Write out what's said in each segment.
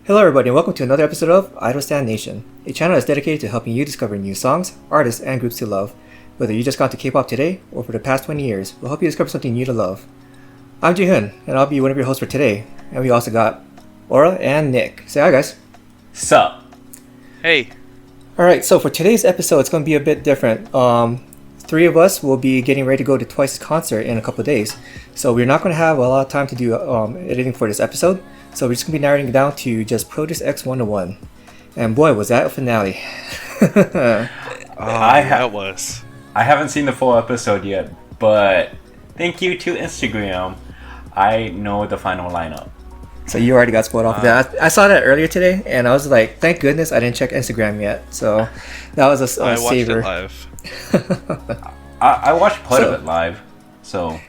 Hello everybody and welcome to another episode of Idol Stan Nation, a channel that's dedicated to helping you discover new songs, artists, and groups to love. Whether you just got to K-pop today or for the past 20 years, we'll help you discover something new to love. I'm Jihoon, and I'll be one of your hosts for today, and we also got Aura and Nick. Say hi guys. Sup? Hey. Alright, so for today's episode, it's going to be a bit different. Three of us will be getting ready to go to Twice's concert in a couple of days, so we're not going to have a lot of time to do editing for this episode. So we're just going to be narrowing it down to just Produce X 101. And boy, was that a finale. I haven't seen the full episode yet, but thank you to Instagram, I know the final lineup. So you already got spoiled off of that. I saw that earlier today, and I was like, thank goodness I didn't check Instagram yet. So that was a saver. I watched it live. I watched part of it live, so...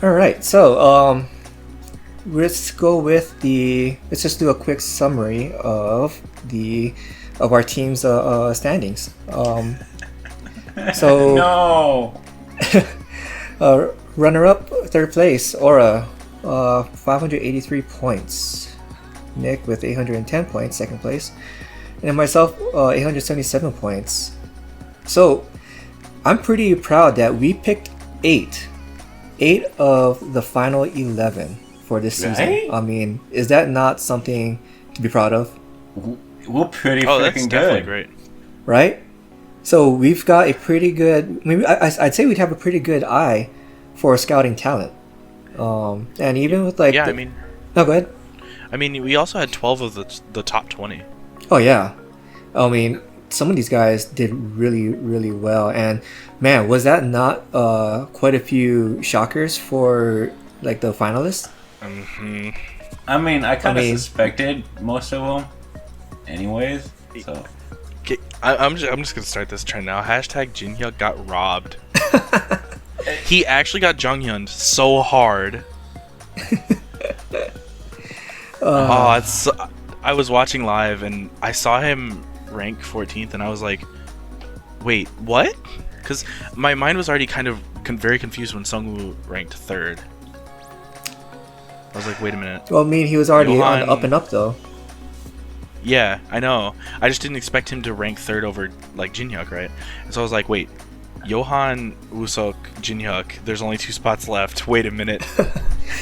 Alright, so let's go with let's just do a quick summary of our team's standings. So no. Runner-up, third place, Aura, 583 points. Nick with 810 points, second place, and myself 877 points. So I'm pretty proud that we picked eight of the final 11 for this season. Right? I mean, is that not something to be proud of? We're pretty that's freaking definitely good. great. Right? So we've got a pretty good... Maybe I'd say we'd have a pretty good eye for scouting talent. And even with like... Yeah, No, go ahead. I mean, we also had 12 of the top 20. Oh, yeah. I mean, some of these guys did really, really well. And man, was that not quite a few shockers for like the finalists? Mm-hmm. I mean, I kind of suspected most of them anyways, so... I'm just gonna start this trend now. Hashtag Jinhyuk got robbed. He actually got Jonghyun so hard. I was watching live and I saw him rank 14th and I was like, wait, what? Because my mind was already kind of very confused when Sungwoo ranked 3rd. I was like, wait a minute. Well, I mean, he was already on Johan- the up and up, though. Yeah, I know. I just didn't expect him to rank 3rd over like Jinhyuk, right? And so I was like, wait, Johan, Woosok, Jinhyuk, there's only 2 spots left. Wait a minute.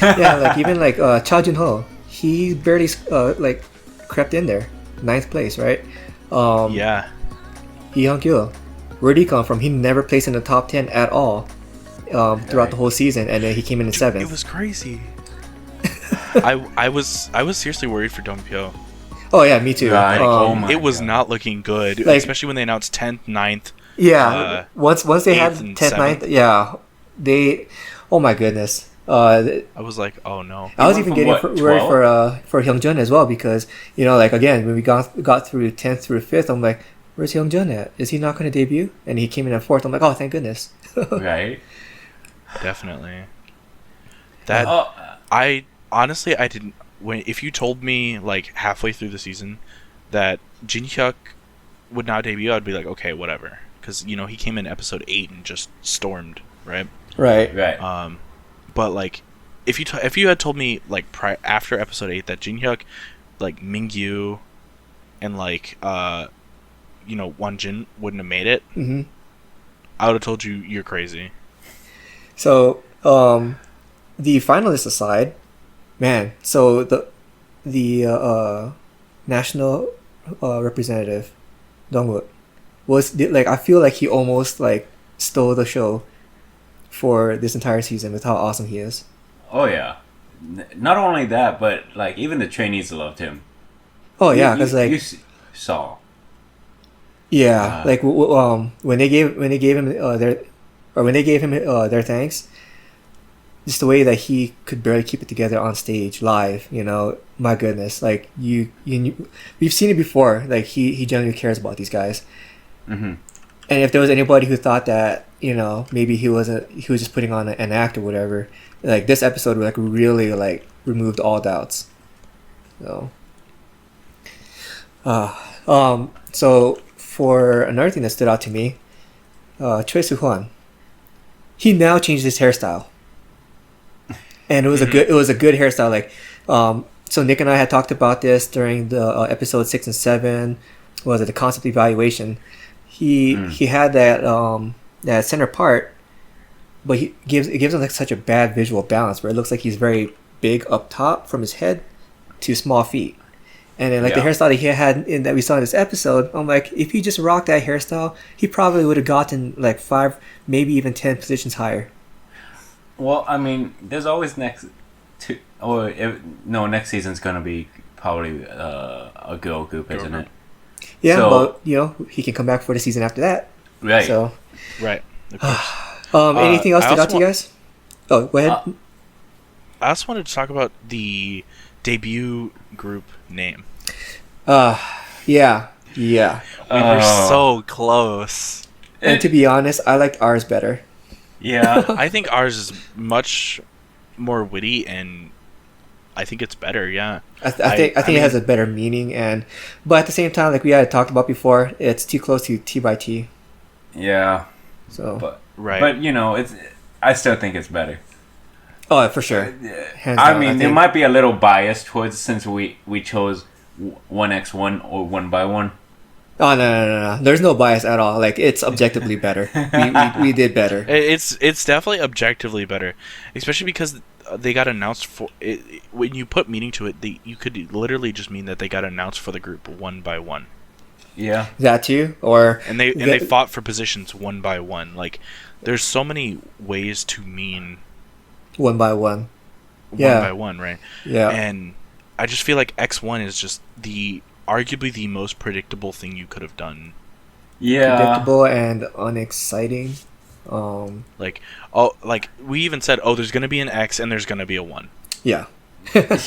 Yeah, like even like Cha Jun-ho, he barely like crept in there, 9th place, right? Yeah. Hee Hyun-kyo, where'd he come from? He never placed in the top 10 at all throughout the whole season, and then he came in 7th. It was crazy. I was seriously worried for Dongpyo. Oh yeah, me too. Right. Oh my It was God. not looking good, Like- especially when they announced 10th, 9th. Yeah, once they had 8th and 10th, 9th, 7th. yeah, they. Oh my goodness. I was like, oh no. I was went even from getting what, worried for Hyungjun as well, because like again, when we got through 10th through 5th, I'm like, where's Hyungjun at? Is he not going to debut? And he came in at 4th. I'm like, oh, thank goodness. Right? Definitely. That I didn't. If you told me like halfway through the season that Jinhyuk would now debut, I'd be like, okay, whatever, because he came in episode 8 and just stormed, right? Right. But like, if you had told me like after episode 8 that Jinhyuk, like Mingyu, and like Wonjin wouldn't have made it, Mm-hmm. I would have told you you're crazy. So, the finalists aside, man. So the national representative, Dongwook, was like, I feel like he almost like stole the show for this entire season with how awesome he is. Oh yeah. Not only that, but like even the trainees loved him. Oh yeah, because like you saw. yeah, like when they gave him their thanks, just the way that he could barely keep it together on stage live, my goodness, like we've seen it before, like he genuinely cares about these guys. Mm-hmm. And if there was anybody who thought that maybe he was just putting on an act or whatever, like this episode like really like removed all doubts. So for another thing that stood out to me, Choi Soo-hwan, he now changed his hairstyle, and it was a good hairstyle. Like So Nick and I had talked about this during the episode 6 and 7. What was it, the concept evaluation? He had that center part, but it gives him like such a bad visual balance where it looks like he's very big up top from his head to small feet. And then like the hairstyle that he had that we saw in this episode, I'm like, if he just rocked that hairstyle, he probably would have gotten like 5, maybe even 10 positions higher. Well, I mean, there's always next season's gonna be probably a girl group, isn't it? Yeah, so, but he can come back for the season after that. Right. So, right. Of course. Anything else stood out to you guys? Oh, go ahead. I also wanted to talk about the debut group name. Yeah. We were so close. And to be honest, I liked ours better. Yeah. I think ours is much more witty, and I think it's better. Yeah. I think it has a better meaning, but at the same time, like we had talked about before, it's too close to T by T. Yeah. So. But I still think it's better. Oh, for sure. Hands down, I mean, there might be a little bias towards since we chose 1x1 or 1x1. Oh no! There's no bias at all. Like it's objectively better. We did better. It's definitely objectively better, especially because they got announced for it. When you put meaning to it, you could literally just mean that they got announced for the group 1 by 1. Yeah, that too, or they fought for positions 1 by 1. Like there's so many ways to mean 1 by 1. 1 by 1, right? Yeah, and I just feel like X1 is just arguably the most predictable thing you could have done. Yeah, predictable and unexciting. Like we even said, there's gonna be an X and there's gonna be a 1. Yeah, and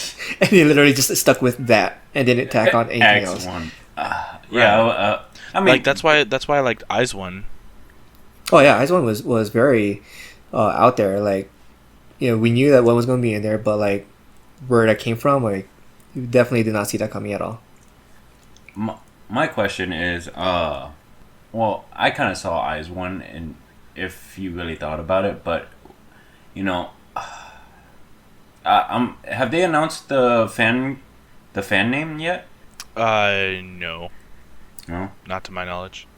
he literally just stuck with that and didn't tack on anything else. X1. Yeah, I mean, like that's why I liked Eyes 1. Oh yeah, Eyes 1 was very out there. Like, we knew that one was going to be in there, but like where that came from, like you definitely did not see that coming at all. My question is, well, I kind of saw Eyes 1, and if you really thought about it, but have they announced the fan name yet? No. No, not to my knowledge.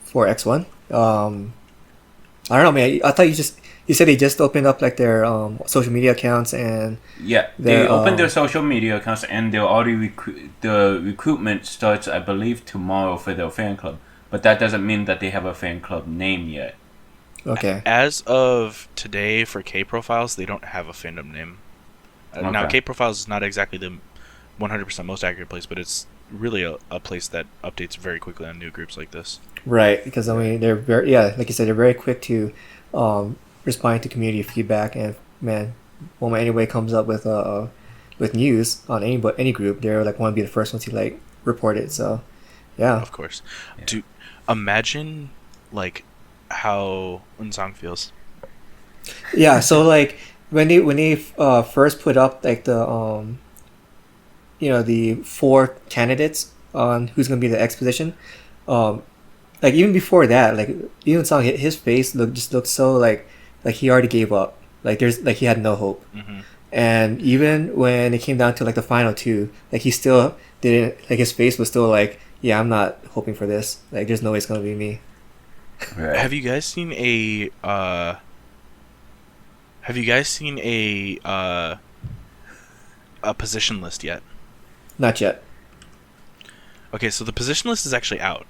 For X1, I don't know, man. I thought you said they just opened up like their social media accounts and they opened their social media accounts and they're already the recruitment starts, I believe, tomorrow for their fan club. But that doesn't mean that they have a fan club name yet. Okay. As of today, for K Profiles, they don't have a fandom name. Okay. Now, K Profiles is not exactly the 100% most accurate place, but it's really a place that updates very quickly on new groups like this. Right, because I mean they're very like you said, they're very quick to respond to community feedback, and man, when anybody comes up with news on any group, they're like want to be the first ones to like report it. So yeah, of course. Yeah. To imagine like how Unsang feels. Yeah, so like when they first put up like the the 4 candidates on who's gonna be the X position, like even before that, like even Song, his face looked so like he already gave up. Like there's like he had no hope. Mm-hmm. And even when it came down to like the final 2, like he still didn't, like his face was still like, yeah, I'm not hoping for this. Like there's no way it's gonna be me. Right. Have you guys seen a position list yet? Not yet. Okay, so the position list is actually out.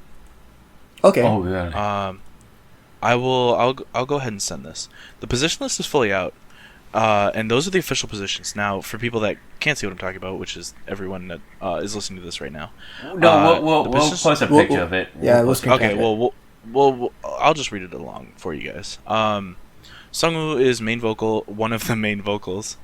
Okay. Oh yeah. I'll go ahead and send this. The position list is fully out, and those are the official positions. Now, for people that can't see what I'm talking about, which is everyone that is listening to this right now. No, we'll post a picture of it. Yeah, okay. Well, I'll just read it along for you guys. Sungwoo is main vocal, one of the main vocals.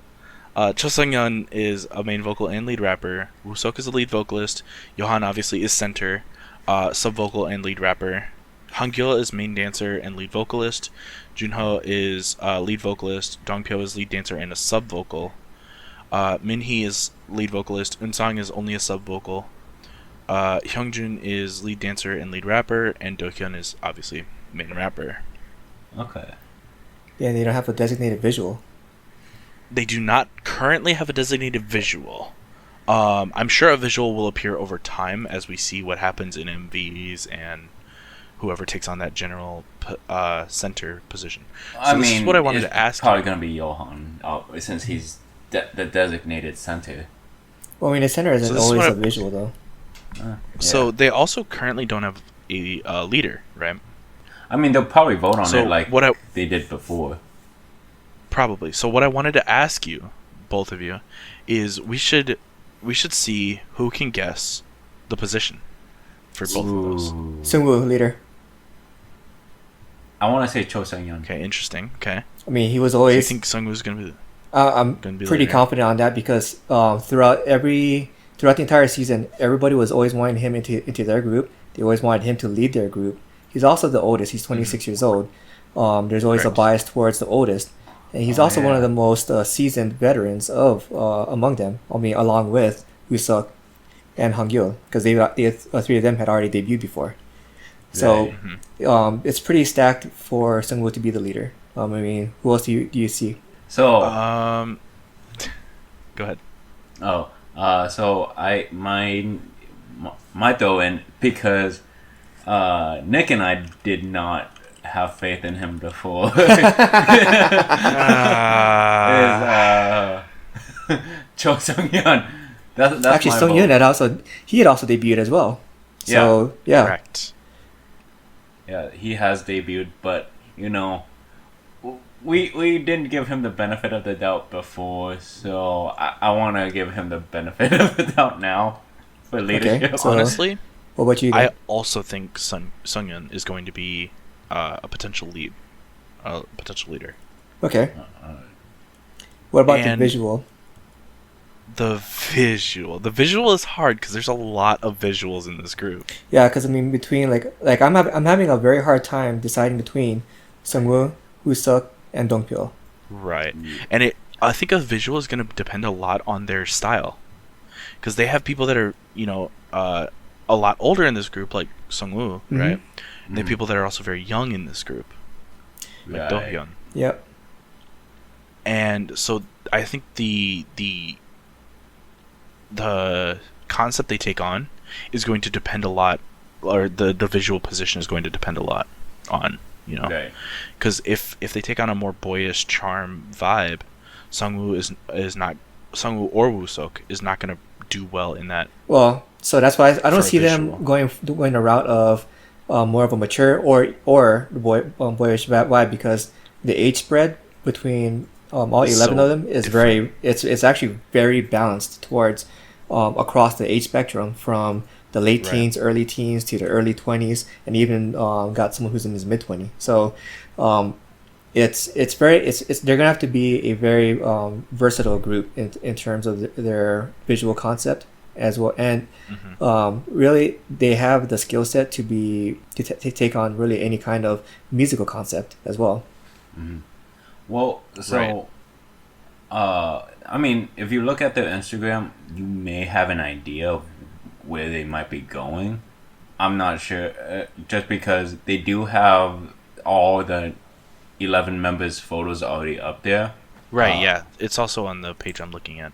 Cho Sung-yeon is a main vocal and lead rapper. Woo-seok is a lead vocalist. Yohan obviously is center, sub vocal and lead rapper. Hangul is main dancer and lead vocalist. Junho is lead vocalist. Dongpyo is lead dancer and a sub vocal. Minhee is lead vocalist. Unsang is only a sub vocal. Hyungjun is lead dancer and lead rapper, and Dohyun is obviously main rapper. Okay. Yeah, they don't have a designated visual. They do not currently have a designated visual. I'm sure a visual will appear over time as we see what happens in MVs and whoever takes on that general center position. So this is what I wanted to ask. Probably going to be Johan, since he's the designated center. Well, I mean, the center isn't always a visual, though. Yeah. So they also currently don't have a leader, right? I mean, they'll probably vote on it like they did before. Probably. So what I wanted to ask you, both of you, is we should see who can guess the position for both of those. Sungwoo, leader. I want to say Cho Seung-yeon. Okay, interesting. Okay. I mean, he was always... So you think Sungwoo's going to be... I'm pretty confident on that because throughout the entire season, everybody was always wanting him into their group. They always wanted him to lead their group. He's also the oldest. He's 26 years old. There's always a bias towards the oldest. And he's also one of the most seasoned veterans among them. I mean, along with Woo-seok and Hong-gil, because the three of them had already debuted before. So it's pretty stacked for Sungwoo to be the leader. I mean, who else do you see? So go ahead. So my throw in, because Nick and I did not have faith in him before. Is Cho Seung-yeon. That's actually Seung-yeon had also debuted as well. So yeah. Correct. Yeah, he has debuted, but we didn't give him the benefit of the doubt before, so I want to give him the benefit of the doubt now for leadership. Okay, so honestly, what about you? I also think Seung-yeon is going to be a potential leader. Okay. What about the visual? The visual is hard because there's a lot of visuals in this group. Yeah, because I mean, between like I'm having a very hard time deciding between Sungwoo, Woo-seok, and Dongpyo. Right, and I think a visual is going to depend a lot on their style, because they have people that are a lot older in this group, like Sungwoo, right? And they have people that are also very young in this group, like Do-hyun. Yep. And so I think the concept they take on is going to depend a lot, or the visual position is going to depend a lot on, because if they take on a more boyish charm vibe, Sungwoo or Woo-seok is not going to do well in that. Well, so that's why I don't see them going a route of more of a mature or boyish vibe, because the age spread between all 11 of them is it's actually very balanced towards across the age spectrum, from the late teens, early teens, to the early 20s, and even got someone who's in his mid-20s. So they're gonna have to be a very versatile group in terms of their visual concept as well, and really they have the skill set to take on really any kind of musical concept as well. Well, so I mean, if you look at their Instagram, you may have an idea of where they might be going. I'm not sure, just because they do have all the 11 members' photos already up there. Right, yeah. It's also on the page I'm looking at.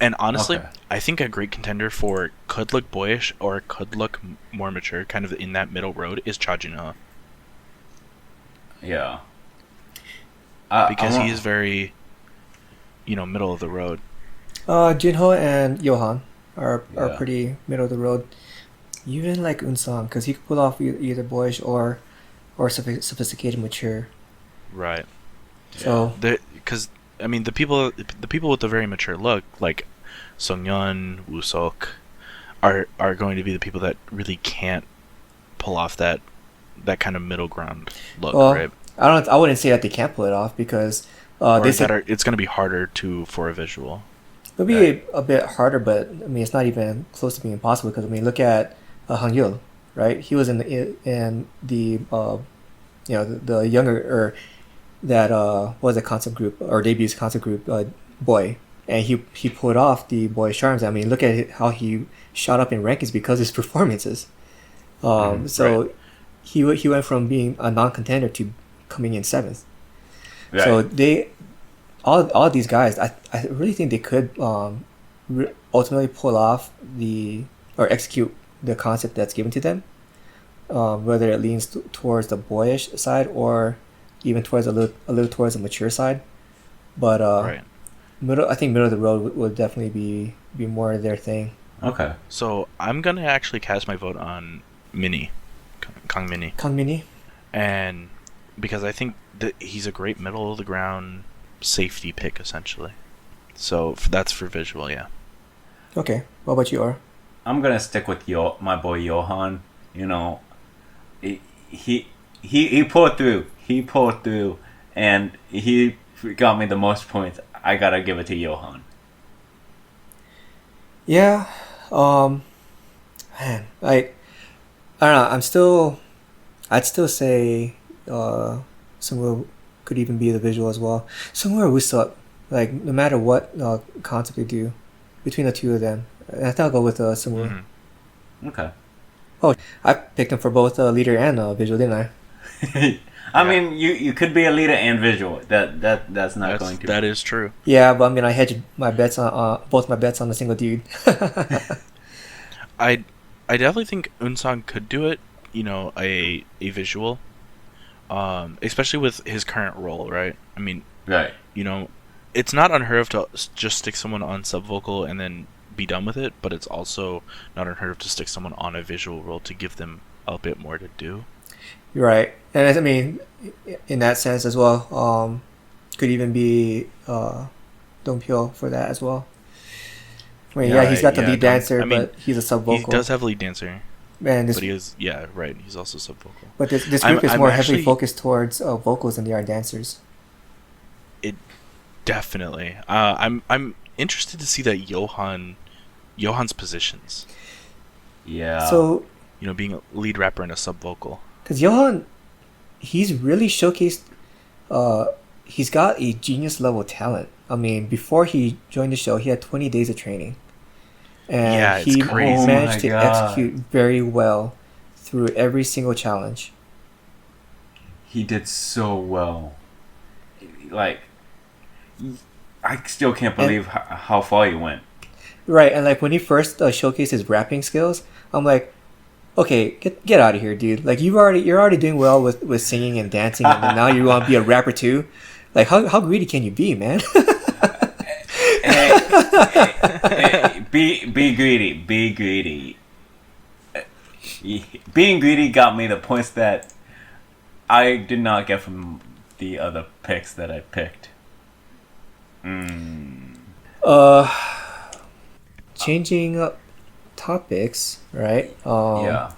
And honestly, I think a great contender for could look boyish or could look more mature, kind of in that middle road, is Cha Jun-ho. Yeah. Because he is very, middle of the road. Junho and Johan are pretty middle of the road. Even like Unsung, because he could pull off either boyish or sophisticated, mature. Right. So because I mean the people with the very mature look, like Seung-yeon, Woo-seok, are going to be the people that really can't pull off that kind of middle ground look, right? I wouldn't say that they can't pull it off, because it's going to be harder for a visual. It'll be a bit harder, but I mean it's not even close to being impossible, because I mean look at Hong-gil, right? He was in the the younger, or that was a concept group, or debut concept group, boy, and he pulled off the boyish charms. I mean look at how he shot up in rankings because of his performances. He went from being a non-contender to coming in 7th. Right. So all these guys, I really think they could ultimately pull off or execute the concept that's given to them, whether it leans towards the boyish side or even towards a little towards the mature side. But Right. I think middle of the road would definitely be more their thing. Okay. So I'm gonna actually cast my vote on Mini, Kang Mini, Kang Mini. and because I think that he's a great middle of the ground safety pick essentially. So that's for visual, yeah. Okay. What about you, Aura? I'm gonna stick with my boy Johan. You know, he pulled through. He pulled through, and he got me the most points. I gotta give it to Johan. Yeah. Man, I don't know. I'd still say Sungwoo could even be the visual as well. Sungwoo or Wusuk, like no matter what concept they do, between the two of them, I think I'll go with Sungwoo. Mm-hmm. Okay. Oh, I picked him for both leader and visual, didn't I? I mean, you could be a leader and visual. That's not going to. That is true. Yeah, but I mean, I hedged my bets on both my bets on a single dude. I definitely think Unsang could do it. You know, a visual, especially with his current role, right? I mean, Right. you know, it's not unheard of to just stick someone on sub vocal and then be done with it, but it's also not unheard of to stick someone on a visual role to give them a bit more to do. You're right, and I mean, in that sense as well, could even be Dongpyo for that as well. I mean, yeah, he's got the lead dancer, but he's a sub vocal. He does have lead dancer, Man, but he is right. He's also sub vocal. But this group is I'm more actually- heavily focused towards vocals than they are dancers. Definitely. I'm interested to see that Johan's positions. Yeah. So, You know, being a lead rapper and a sub vocal. because Johan, he's really showcased. He's got a genius level talent. I mean, before he joined the show, he had 20 days of training, and Yeah, it's he crazy. Oh managed my to God. execute very well through every single challenge. He did so well. Like, I still can't believe how far he went. Right, and like when he first showcased his rapping skills, I'm like, okay, get out of here, dude. Like you're already doing well with singing and dancing, and then now you want to be a rapper too. Like how greedy can you be, man? Hey, be greedy. Be greedy. Being greedy got me the points that I did not get from the other picks that I picked. Changing up topics, right? Yeah.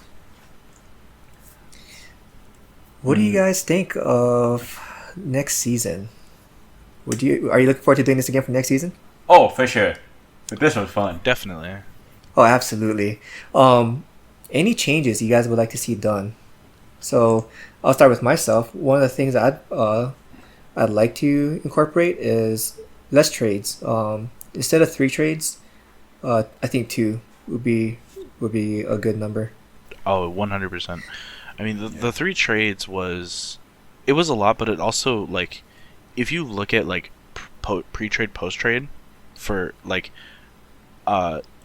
What do you guys think of next season? Are you looking forward to doing this again for next season? Oh, for sure. But this was fun. Definitely. Oh, absolutely. Any changes you guys would like to see done? So I'll start with myself. One of the things I'd like to incorporate is less trades. Instead of 3 trades, I think 2 would be a good number. Oh, 100%. I mean, the 3 trades it was a lot, but it also, like, if you look at, like, pre-trade, post-trade, for, like,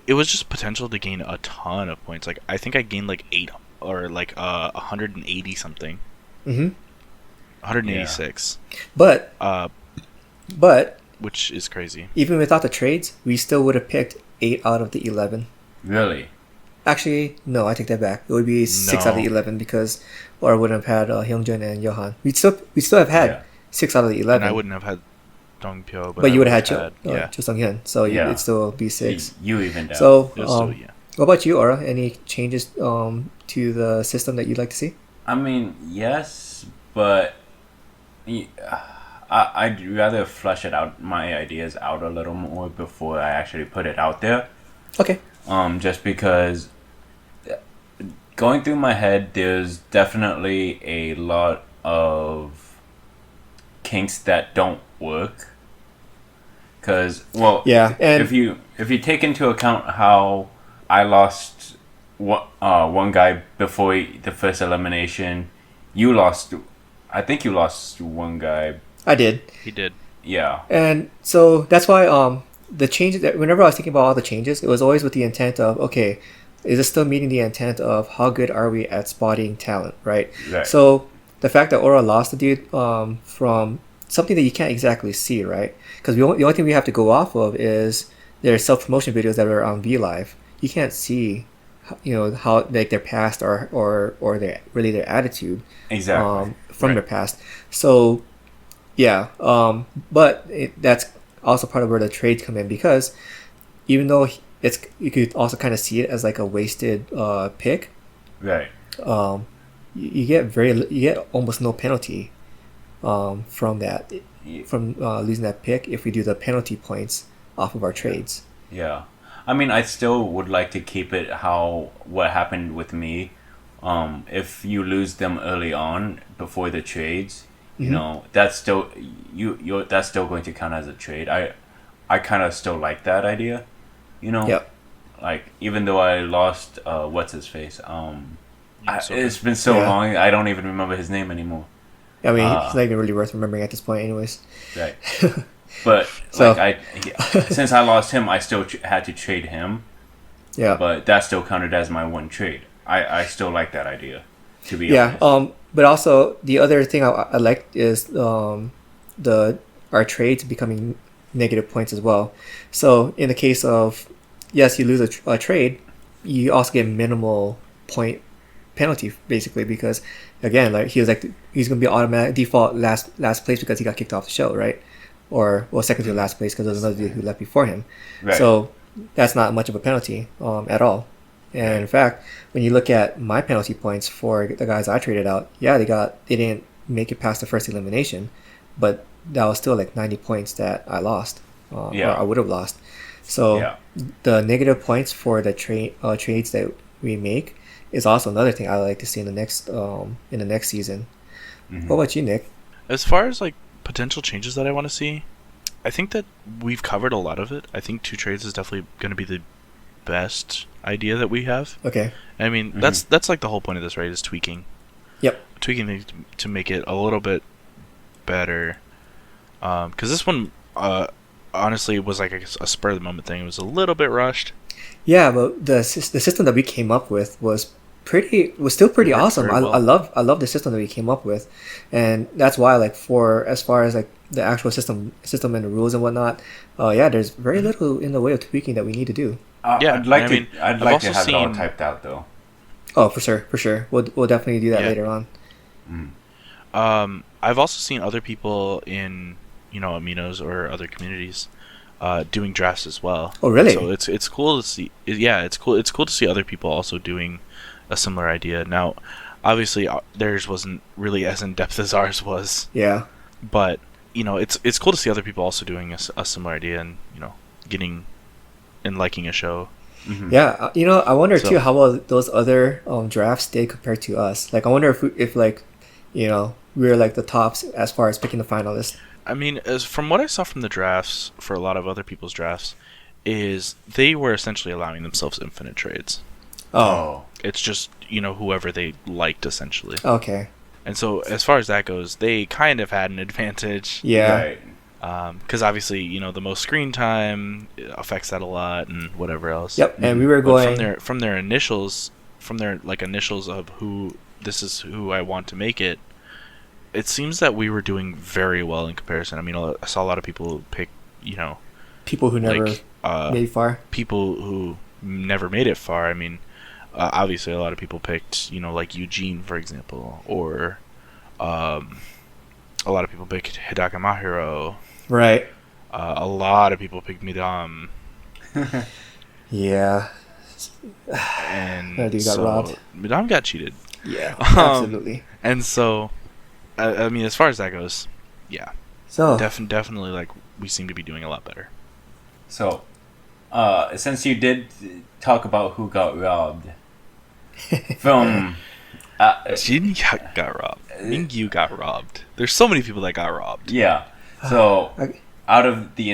it was just potential to gain a ton of points. Like, I think I gained, like, 8, or, like, 180 something. Mm-hmm. 186. But Which is crazy. even without the trades, we still would have picked 8 out of the 11. Really? Actually, no, I take that back. It would be 6 out of the No. 11 because Laura wouldn't have had Hyungjun and Johan. We'd still have had 6 out of the 11. And I wouldn't have had Dongpyo, but I you would have would've had yeah. Cho Sung-hyun, so Yeah. it'd still be 6. You evened out. So, It was still, yeah. what about you, Aura? Any changes to the system that you'd like to see? I mean, yes, but I'd rather flesh it out, my ideas out a little more before I actually put it out there. Okay. Just because going through my head, there's definitely a lot of kinks that don't work. Cause Yeah, and if you take into account how I lost one guy before the first elimination, I think you lost one guy. I did. He did. Yeah. And so that's why the changes that whenever I was thinking about all the changes, it was always with the intent of, okay, is it still meeting the intent of how good are we at spotting talent, right? Right. So the fact that Aura lost the dude from something that you can't exactly see, right? Because the only thing we have to go off of is their self promotion videos that are on V Live. You can't see, how like their past or their really their attitude, Exactly. from Right. their past. So yeah, but that's also part of where the trades come in because even though you could also kind of see it as like a wasted pick. Right. Um, you get almost no penalty from that Y- from losing that pick if we do the penalty points off of our trades. Yeah. I mean, I still would like to keep it how what happened with me. If you lose them early on before the trades, Mm-hmm. that's still you that's still going to count as a trade. I kind of still like that idea. You know, Yep. like even though I lost what's his face. So It's been so Yeah. long, I don't even remember his name anymore. I mean, he's Uh, not even really worth remembering at this point, anyways. right. But So since I lost him, I still had to trade him. yeah. But that still counted as my one trade. I still like that idea, to be Yeah. honest. But also the other thing I like is the our trades becoming negative points as well. So in the case of yes, you lose a trade, you also get minimal point penalty basically because again, like he's gonna be automatic default last place because he got kicked off the show, right? Or well, second to last place because there's another dude who left before him. Right. So that's not much of a penalty at all. And in fact, when you look at my penalty points for the guys I traded out, yeah, they didn't make it past the first elimination, but that was still like 90 points that I lost, or I would have lost. So Yeah. the negative points for the trades that we make is also another thing I like to see in the next season. Mhm. What about you, Nick? as far as like potential changes that I want to see, I think that we've covered a lot of it. I think two trades is definitely going to be the best idea that we have. Okay. I mean, Mhm. that's like the whole point of this, right? Is tweaking. Yep. Tweaking things to make it a little bit better. Because this one, honestly, was like a spur of the moment thing. It was a little bit rushed. Yeah, but the system that we came up with was still pretty It worked awesome. very well. I love the system that we came up with, and that's why like for as far as like the actual system and the rules and whatnot, yeah, there's very little in the way of tweaking that we need to do. Yeah, I'd like I to. mean, I'd I've like also to have it all seen- typed out though. Oh, for sure. We'll definitely do that Yeah. later on. I've also seen other people in aminos or other communities doing drafts as well. Oh, really? So it's cool to see. Yeah, it's cool. It's cool to see other people also doing a similar idea. Now, obviously, theirs wasn't really as in depth as ours was, Yeah. but it's cool to see other people also doing a similar idea and getting and liking a show. Mhm. Yeah, I wonder So- too how well those other drafts did compared to us. Like, I wonder if like, we were like the tops as far as picking the finalists. I mean, as from what I saw from the drafts for a lot of other people's drafts, is they were essentially allowing themselves infinite trades. Oh. It's just whoever they liked essentially. Okay. And so as far as that goes, they kind of had an advantage. Yeah. Right. Because obviously the most screen time affects that a lot and whatever else. Yep. And we were But going. from their initials, initials of who this is who I want to make it. It seems that we were doing very well in comparison. I mean, I saw a lot of people pick, People who never like made far. people who never made it far. I mean, obviously a lot of people picked, like Eugene, for example, or a lot of people picked Hidaka Mahiro. Right. A lot of people picked Midam, Yeah. and That dude got robbed. Midam got cheated, Yeah. Um, Absolutely. and so, I mean, as far as that goes, yeah, So. definitely, like we seem to be doing a lot better. So, since you did talk about who got robbed from, Jin got robbed. Mingyu got robbed. There's so many people that got robbed. yeah. So, Okay. out of the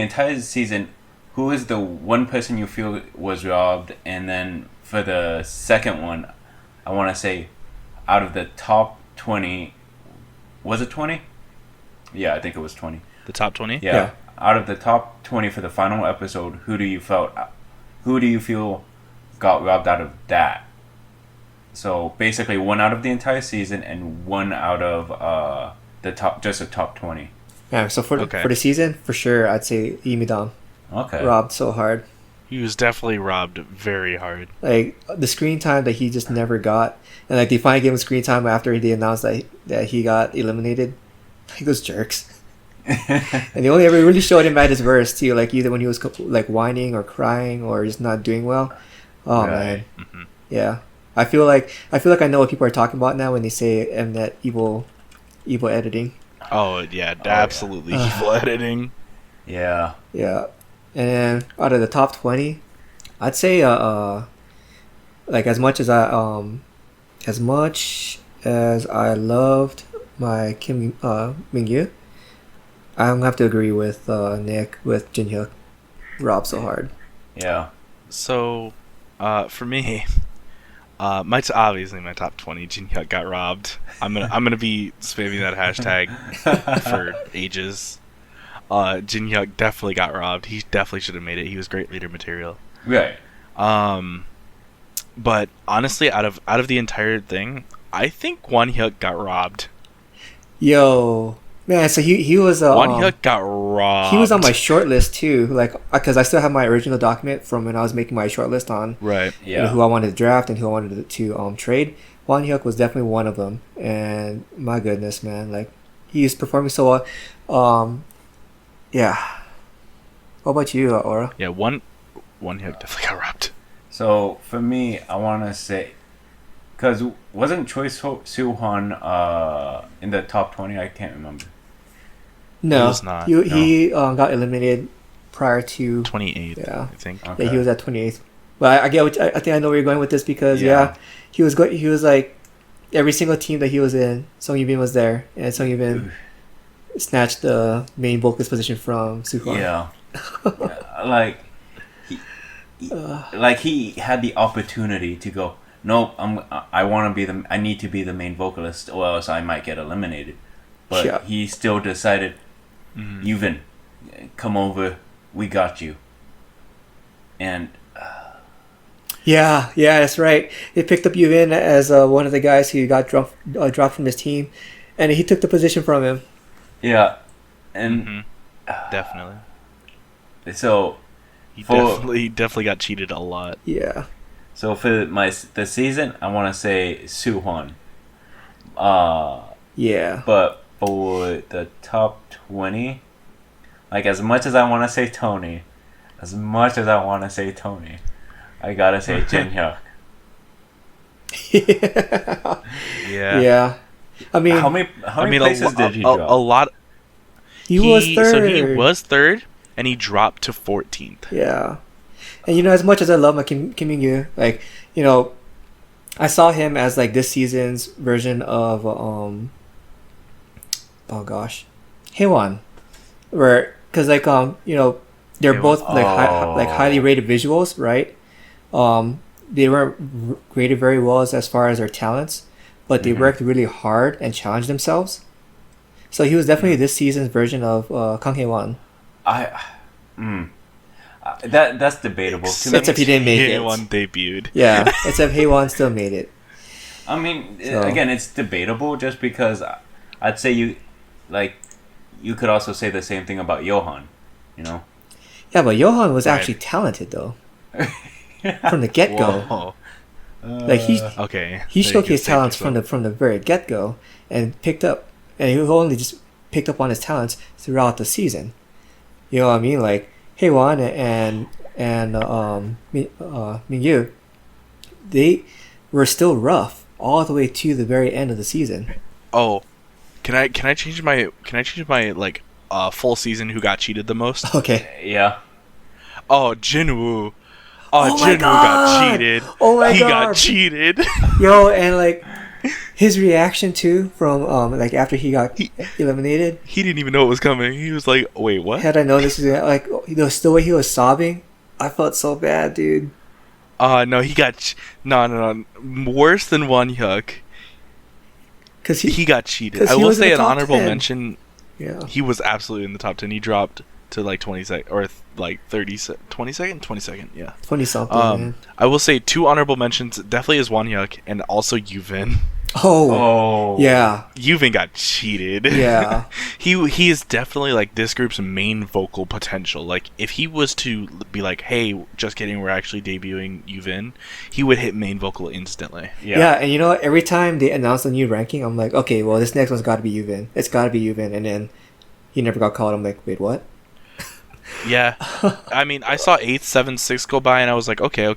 entire season, who is the one person you feel was robbed? And then for the second one, I want to say, out of the top 20, was it 20? Yeah, I think it was 20. The top 20? Yeah. Out of the top 20 for the final episode, who do you feel got robbed out of that? So basically, one out of the entire season and one out of the top 20. Yeah, so for the season, for sure, I'd say Imidon. Okay. Robbed so hard. He was definitely robbed very hard. Like, the screen time that he just never got. And, like, they finally gave him screen time after they announced that he got eliminated. Like, those jerks. And they only ever really showed him at his worst, too. Like, either when he was, like, whining or crying or just not doing well. Oh, man. Mm-hmm. Yeah. I feel like I know what people are talking about now when they say Mnet evil editing. Oh, yeah. Absolutely evil editing. Yeah. Yeah. And then out of the top 20, I'd say like as much as I loved my Kim Mingyu, I'm gonna have to agree with Nick with Jinhyuk robbed so hard. Yeah. So, for me, obviously my top 20, Jinhyuk got robbed. I'm gonna be spamming that hashtag for ages. Jinhyuk definitely got robbed. He definitely should have made it. He was great leader material. Right. But honestly, out of the entire thing, I think Wonhyuk got robbed. Yo, man, so he was Wonhyuk got robbed. He was on my short list too, like because I still have my original document from when I was making my short list on who I wanted to draft and who I wanted to trade. Wonhyuk was definitely one of them, and my goodness, man, like he's performing so well. Yeah. What about you, Aura? Yeah, Wonhyuk definitely got robbed. So for me, I want to say, because wasn't Choi Soo-hwan in the top 20? I can't remember. No, he was not. He got eliminated prior to 28th. Yeah, I think. Okay. Yeah, he was at 28th. But I get. I think I know where you're going with this because he was He was like every single team that he was in. Song Yubin was there, and Song Yubin snatched the main vocalist position from Soo-hwan. Yeah. Like he had the opportunity to go, nope, I need to be the main vocalist or else I might get eliminated. But he still decided, Yuvin, come over, we got you. And yeah, that's right. They picked up Yuvin as one of the guys who got dropped from his team, and he took the position from him. Yeah, and definitely. So he definitely got cheated a lot. Yeah. So for the season, I want to say Soo-hwan. Yeah. But for the top 20, like as much as I want to say Tony, I gotta say Jinhyuk. Yeah. I mean, how many places did he drop? A lot. He was third. So he was third, and he dropped to 14th. Yeah. And as much as I love my Kim Mingyu, like I saw him as like this season's version of Haewon, where because they're both like highly rated visuals, right? They weren't rated very well as far as their talents, but they worked really hard and challenged themselves. So he was definitely this season's version of Kang Haewon. That's debatable. Except he didn't make it. Haewon debuted. Yeah, except Haewon still made it. I mean, again, it's debatable just because I'd say you could also say the same thing about Johan, Yeah, but Johan was actually talented though. From the get go. He showcased talents from the very get go and he only just picked up on his talents throughout the season. You know what I mean? Like Haewon and Mingyu, they were still rough all the way to the very end of the season. Oh, can I change my like full season who got cheated the most? Okay. Yeah. Oh, Jinwoo. Oh, Jinwoo got cheated. Oh my god. He got cheated. Yo, and like his reaction too from like after he got eliminated. He didn't even know what was coming. He was like, "Wait, what?" Had I known this was like the way he was sobbing, I felt so bad, dude. No, he got no worse than Wonhyuk. Because he got cheated. I will say an honorable 10. mention. Yeah. He was absolutely in the top 10. He dropped to like 22nd or like 22nd. Yeah. 20 something, man. I will say 2 honorable mentions definitely is Wonhyuk and also Yuvin. Oh. Yeah. Yuvin got cheated. Yeah. he is definitely like this group's main vocal potential. Like if he was to be like, hey, just kidding, we're actually debuting Yuvin, he would hit main vocal instantly. Yeah, and you know what? Every time they announce a new ranking, I'm like, okay, well, this next one's got to be Yuvin. It's got to be Yuvin. And then he never got called. I'm like, wait, what? Yeah. I mean, I saw 8th, 7th, 6th go by, and I was like, okay. And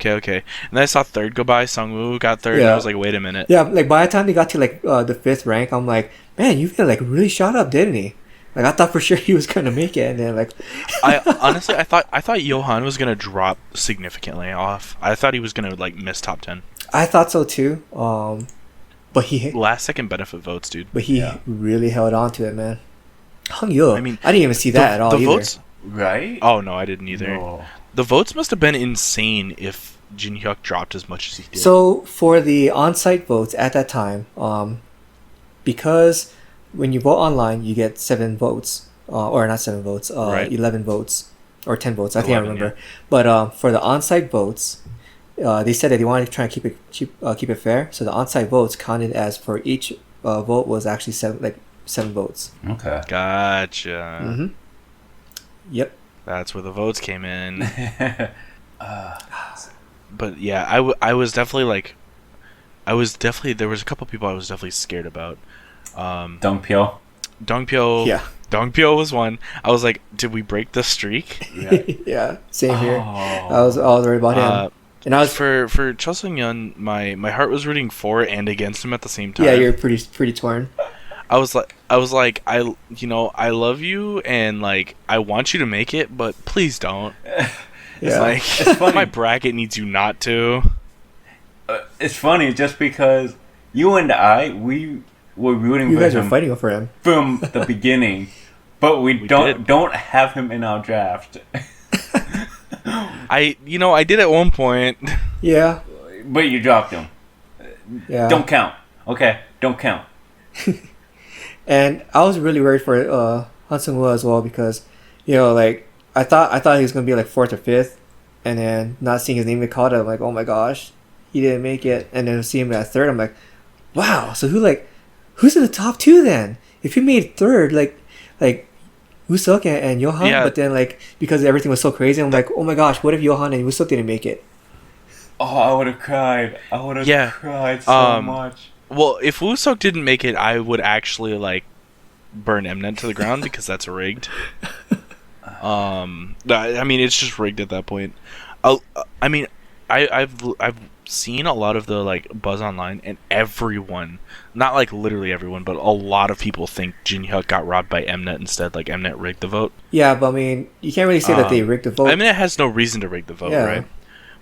then I saw 3rd go by, Sungwoo got 3rd, and I was like, wait a minute. Yeah, like by the time they got to like the 5th rank, I'm like, man, Yuvin like really shot up, didn't he? Like I thought for sure he was gonna make it, and then like, I honestly, I thought Johan was gonna drop significantly off. I thought he was gonna like miss top 10. I thought so too. But he last second benefit votes, dude. But he really held on to it, man. Hung Yo. I mean, I didn't even see that at all. The either. votes, right? Oh no, I didn't either. No. The votes must have been insane if Jin Hyuk dropped as much as he did. So for the on-site votes at that time, because when you vote online, you get 7 votes, or not 7 votes, Right. 11 votes or 10 votes. I 11, can't remember. Yeah. But for the on-site votes, they said that they wanted to try and keep it fair. So the on-site votes counted as for each vote was actually 7 votes. Okay. Gotcha. Mm-hmm. Yep. That's where the votes came in. But yeah, I was definitely like, there was a couple people I was definitely scared about. Dongpyo. Yeah. Dongpyo was one. I was like, did we break the streak? Yeah. Yeah. Same here. I was worried about him. And I was for Cho Sung-yeon, my heart was rooting for and against him at the same time. Yeah, you're pretty torn. I was like, I love you and like I want you to make it, but please don't. Yeah. Like, it's funny. My bracket needs you not to. It's funny just because you and I, we were rooting You for guys him were fighting for him from the beginning, but we don't have him in our draft. I did at one point. Yeah. But you dropped him. Yeah. Don't count. Okay, don't count. And I was really worried for Han Sung-woo as well because, like I thought he was gonna be like 4th or 5th, and then not seeing his name get called, I'm like, oh my gosh, he didn't make it. And then seeing him at 3rd, I'm like, wow. So who's in the top 2 then? If he made 3rd, like Woosuk and Johan, Yeah. But then like because everything was so crazy, I'm like, oh my gosh, what if Johan and Woosuk didn't make it? Oh, I would have cried. I would have cried so much. Well, if Woosuk didn't make it, I would actually like burn Mnet to the ground because that's rigged. I mean, it's just rigged at that point. I mean, I've seen a lot of the like buzz online, and everyone, not like literally everyone, but a lot of people think Jin Hyuk got robbed by Mnet instead. Like Mnet rigged the vote. Yeah, but I mean, you can't really say that they rigged the vote. Mnet has no reason to rig the vote, right?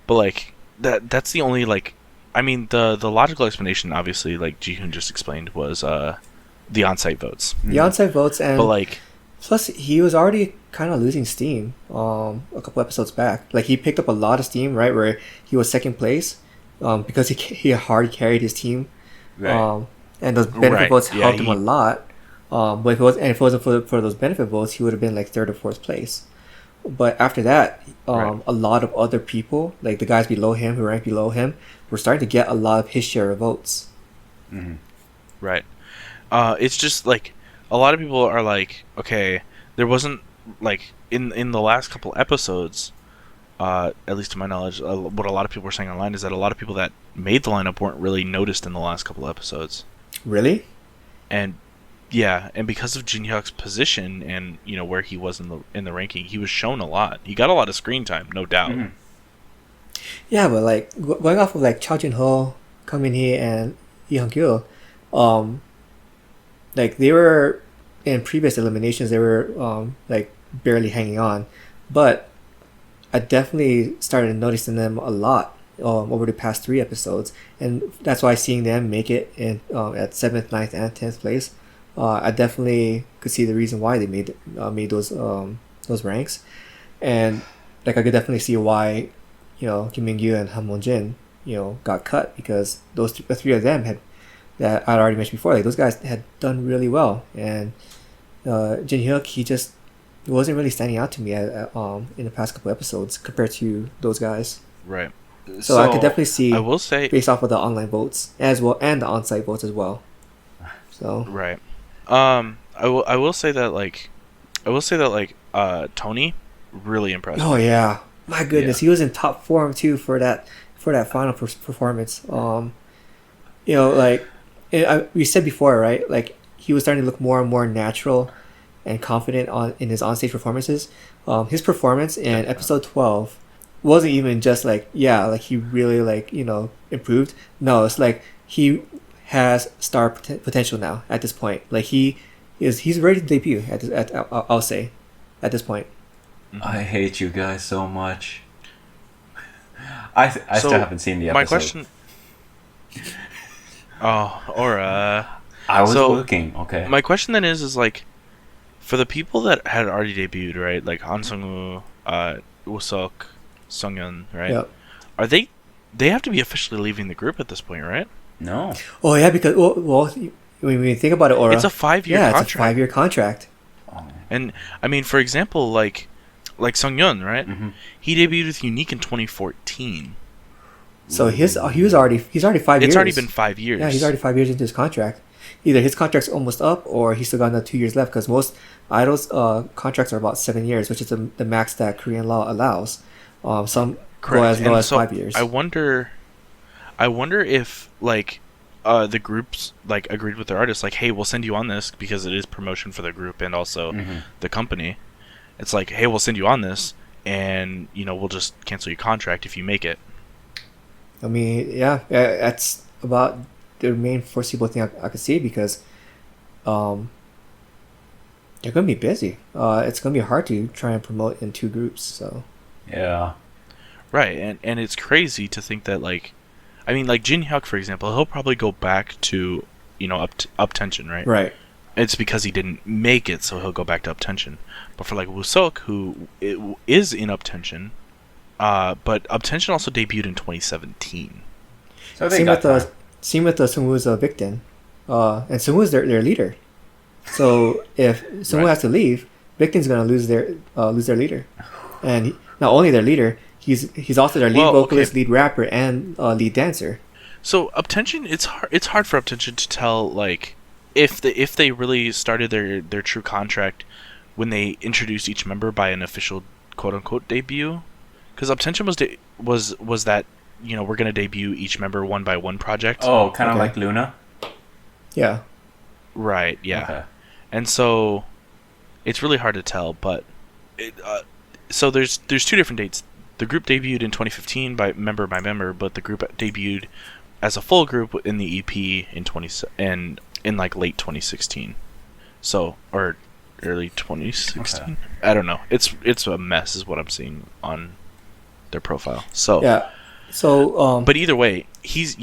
But like that's the only like. I mean, the logical explanation, obviously, like Jihoon just explained, was the on-site votes. The on-site votes, and but like, plus he was already kind of losing steam. A couple episodes back, like he picked up a lot of steam, right, where he was 2nd place, because he hard carried his team, Right. And those benefit votes helped him a lot. But if it wasn't for those benefit votes, he would have been like 3rd or 4th place. But after that, a lot of other people, like the guys below him who ranked below him, were starting to get a lot of his share of votes. Mm-hmm. Right. It's just like a lot of people are like, okay, there wasn't like in the last couple episodes, at least to my knowledge, what a lot of people were saying online is that a lot of people that made the lineup weren't really noticed in the last couple episodes. Really? And yeah, and because of Jin Hyuk's position and where he was in the ranking, he was shown a lot. He got a lot of screen time, no doubt. Mm-hmm. Yeah, but like going off of like Cha Jun-ho, Kang Min-hee, and Lee Hong-kyo, like they were in previous eliminations, they were like barely hanging on, but I definitely started noticing them a lot over the past 3 episodes, and that's why seeing them make it in at 7th, 9th, and 10th place, I definitely could see the reason why they made those ranks, and like I could definitely see why Kim Min-gyu and Han Mon-jin got cut, because the 3 of them that I'd already mentioned before, like those guys had done really well, and Jin Hyuk, he just wasn't really standing out to me in the past couple episodes compared to those guys. Right. So I could definitely see, I will say, based off of the online votes as well and the on-site votes as well. So right. I will say that Tony really impressed oh me. yeah, my goodness, Yeah. he was in top form too for that final performance. You know, like we said before, right? Like he was starting to look more and more natural and confident in his onstage performances. His performance in episode 12 wasn't even just like like he really like improved. No, it's like he has star potential now at this point. Like he's ready to debut I'll say at this point. I hate you guys so much. I So, still haven't seen the episode. My question. Oh, Aura. I was so, looking. Okay. My question then is like, for the people that had already debuted, right? Like Han Sung-woo, Woo-seok, Sung-yeon, right? Yep. Are they? They have to be officially leaving the group at this point, right? No. Oh yeah, because when you think about it, Aura, It's a 5-year contract. it's a 5-year contract. And I mean, for example, like Sung-yeon, right? Mm-hmm. He debuted with Unique in 2014. So he's already 5 years. It's already been 5 years. Yeah, he's already 5 years into his contract. Either his contract's almost up, or he's still got another 2 years left. Because most idols' contracts are about 7 years, which is the max that Korean law allows. Some go as low as 5 years. I wonder if like the groups like agreed with their artists, like, hey, we'll send you on this because it is promotion for the group and also the company. It's like, hey, we'll send you on this, and we'll just cancel your contract if you make it. I mean, yeah, that's about the main foreseeable thing I could see because they're going to be busy. It's going to be hard to try and promote in 2 groups. So Yeah. Right, and it's crazy to think that like Jin Hyuk, for example, he'll probably go back to up tension, right? right. It's because he didn't make it, so he'll go back to up tension. But for like Woo-seok, who is in up tension, but up tension also debuted in 2017. So they got time. Same with Sungwoo's Victon, and Sungwoo's their leader. So if Sungwoo has to leave, Victon's gonna lose their leader, and not only their leader, he's also their lead vocalist, lead rapper, and lead dancer. So up tension, it's hard for up tension to tell like if they really started their true contract when they introduced each member by an official quote unquote debut, because up tension was that we're gonna debut each member one by one project. Oh, kind of like Luna. Yeah. Right. Yeah. Okay. And so it's really hard to tell, but so there's 2 different dates. The group debuted in 2015 by member, but the group debuted as a full group in the EP in like late 2016. So, or early 2016. Okay. I don't know. It's a mess is what I'm seeing on their profile. So Yeah. So but either way, he's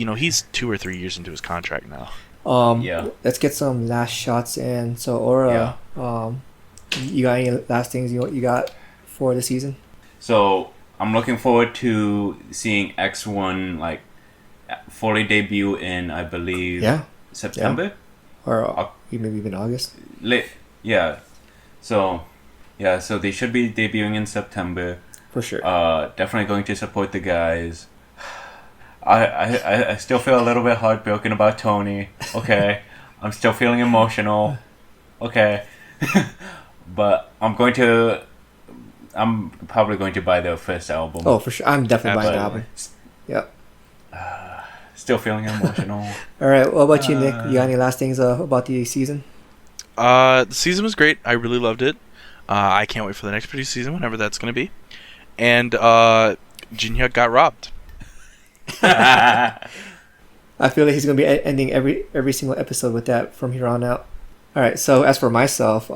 2 or 3 years into his contract now. Yeah. Let's get some last shots in. So Aura, you got any last things you got for the season? So I'm looking forward to seeing X1 like fully debut in, I believe, September or maybe even August. Late. Yeah. So they should be debuting in September. For sure. Definitely going to support the guys. I still feel a little bit heartbroken about Tony. Okay. I'm still feeling emotional. Okay. But I'm probably going to buy their first album. Oh, for sure. I'm definitely buying the album. Yep. Still feeling emotional. All right. What about you, Nick? You got any last things about the season? The season was great. I really loved it. I can't wait for the next produced season, whenever that's going to be. And Jin Hyuk got robbed. I feel like he's gonna be ending every single episode with that from here on out. All right. So as for myself,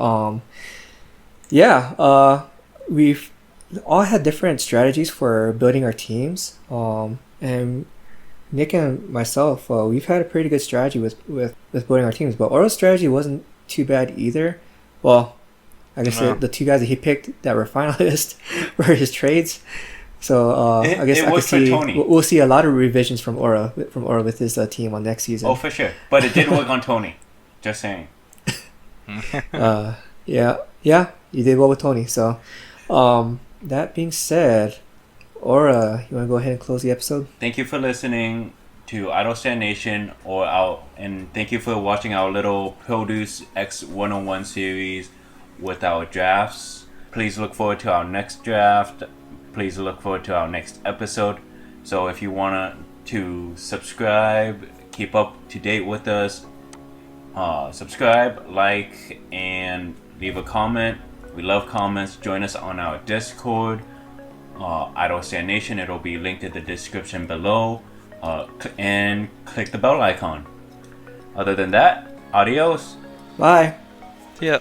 we've all had different strategies for building our teams. And Nick and myself, we've had a pretty good strategy with building our teams. But Oro's strategy wasn't too bad either. Well, I guess the 2 guys that he picked that were finalists were his trades. So I guess I could see we'll see a lot of revisions from Aura with his team on next season. Oh, for sure. But it did work on Tony. Just saying. Yeah, you did well with Tony. So, that being said, Aura, you want to go ahead and close the episode? Thank you for listening to Idol Stand Nation, and thank you for watching our little Produce X 101 series with our drafts. Please look forward to our next draft. Please look forward to our next episode. So if you want to subscribe, keep up to date with us, subscribe, like, and leave a comment. We love comments. Join us on our Discord, Idol Stand Nation. It'll be linked in the description below. And click the bell icon. Other than that, adios. Bye. Yeah.